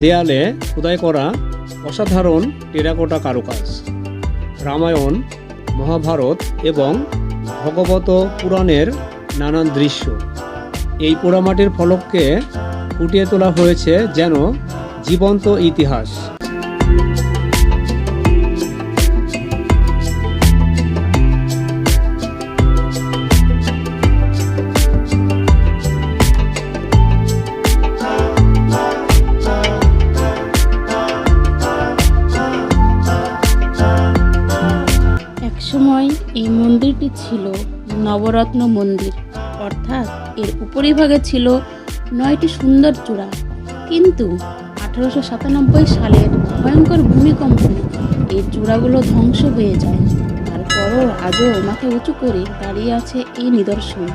দেয়ালে খোদাই করা অসাধারণ টেরাকোটা কারুকাজ, রামায়ণ, মহাভারত এবং ভগবত পুরাণের নানান দৃশ্য এই পোড়ামাটির ফলককে ফুটিয়ে তোলা হয়েছে যেন জীবন্ত ইতিহাস। একসময় এই মন্দিরটি ছিল নবরত্ন মন্দির, অর্থাৎ এর উপরিভাগে ছিল 9টি সুন্দর চূড়া। কিন্তু 1897 সালের ভয়ঙ্কর ভূমিকম্পে এই চূড়াগুলো ধ্বংস হয়ে যায়। তারপরও আজও মাথা উঁচু করে দাঁড়িয়ে আছে এই নিদর্শন।